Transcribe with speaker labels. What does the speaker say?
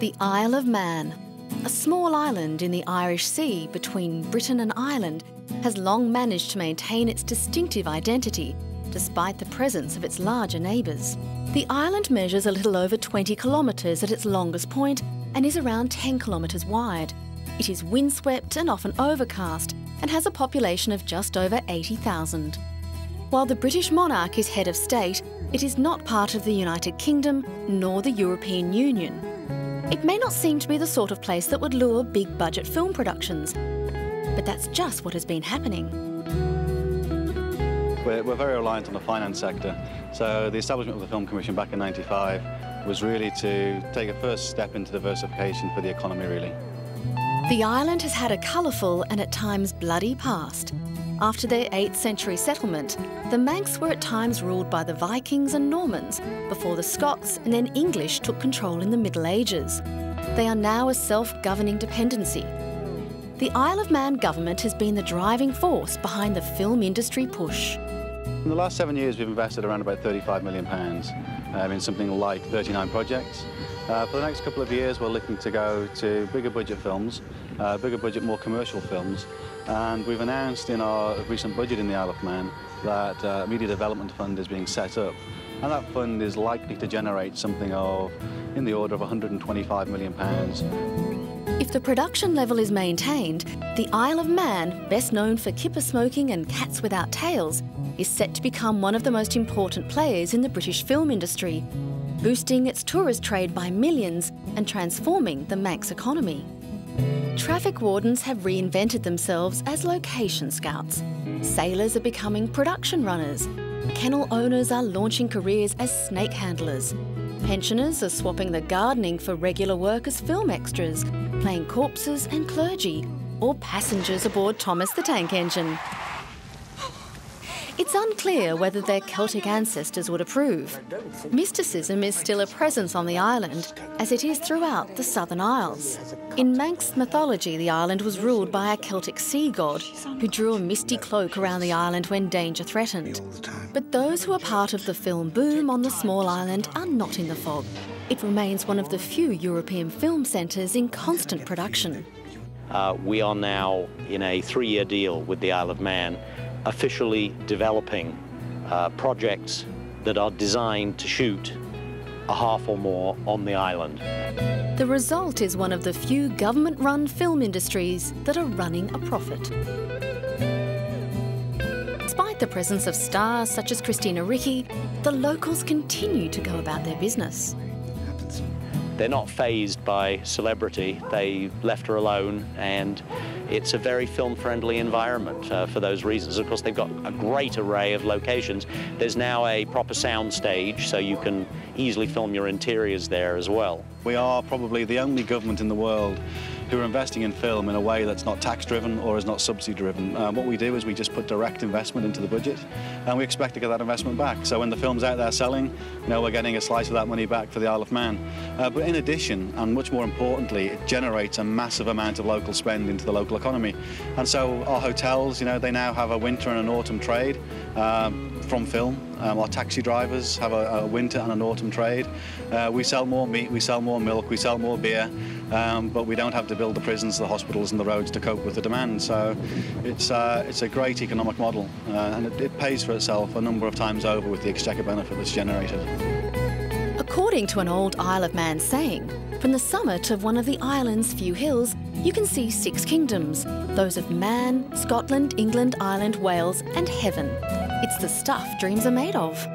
Speaker 1: The Isle of Man, a small island in the Irish Sea between Britain and Ireland, has long managed to maintain its distinctive identity despite the presence of its larger neighbours. The island measures a little over 20 kilometres at its longest point and is around 10 kilometres wide. It is windswept and often overcast and has a population of just over 80,000. While the British monarch is head of state, it is not part of the United Kingdom nor the European Union. It may not seem to be the sort of place that would lure big budget film productions, but that's just what has been happening.
Speaker 2: We're very reliant on the finance sector, so the establishment of the Film Commission back in '95 was really to take a first step into diversification for the economy, really.
Speaker 1: The island has had a colourful and at times bloody past. After their 8th century settlement, the Manx were at times ruled by the Vikings and Normans before the Scots and then English took control in the Middle Ages. They are now a self-governing dependency. The Isle of Man government has been the driving force behind the film industry push.
Speaker 2: In the last 7 years, we've invested around about £35 million in something like 39 projects. For the next couple of years, we're looking to go to bigger budget films, bigger budget, more commercial films. And we've announced in our recent budget in the Isle of Man that a media development fund is being set up. And that fund is likely to generate something of, in the order of £125 million.
Speaker 1: If the production level is maintained, the Isle of Man, best known for kipper smoking and cats without tails, is set to become one of the most important players in the British film industry, boosting its tourist trade by millions and transforming the Manx economy. Traffic wardens have reinvented themselves as location scouts. Sailors are becoming production runners. Kennel owners are launching careers as snake handlers. Pensioners are swapping the gardening for regular work as film extras, playing corpses and clergy, or passengers aboard Thomas the Tank Engine. It's unclear whether their Celtic ancestors would approve. Mysticism is still a presence on the island, as it is throughout the Southern Isles. In Manx mythology, the island was ruled by a Celtic sea god who drew a misty cloak around the island when danger threatened. But those who are part of the film boom on the small island are not in the fog. It remains one of the few European film centres in constant production.
Speaker 3: We are now in a 3-year deal with the Isle of Man, officially developing projects that are designed to shoot a half or more on the island.
Speaker 1: The result is one of the few government-run film industries that are running a profit. Despite the presence of stars such as Christina Ricci, the locals continue to go about their business.
Speaker 3: They're not fazed by celebrity. They left her alone, and it's a very film-friendly environment for those reasons. Of course, they've got a great array of locations. There's now a proper sound stage, so you can easily film your interiors there as well.
Speaker 2: We are probably the only government in the world who are investing in film in a way that's not tax-driven or is not subsidy-driven. What we do is we just put direct investment into the budget, and we expect to get that investment back. So when the film's out there selling, you know, we're getting a slice of that money back for the Isle of Man. But in addition, and much more importantly, it generates a massive amount of local spend into the local economy. And so our hotels, you know, they now have a winter and an autumn trade from film. Our taxi drivers have a winter and an autumn trade. We sell more meat, we sell more milk, we sell more beer, but we don't have to build the prisons, the hospitals and the roads to cope with the demand. So it's a great economic model, and it pays for itself a number of times over with the exchequer benefit that's generated.
Speaker 1: According to an old Isle of Man saying, from the summit of one of the island's few hills, you can see 6 kingdoms, those of Man, Scotland, England, Ireland, Wales and heaven. It's the stuff dreams are made of.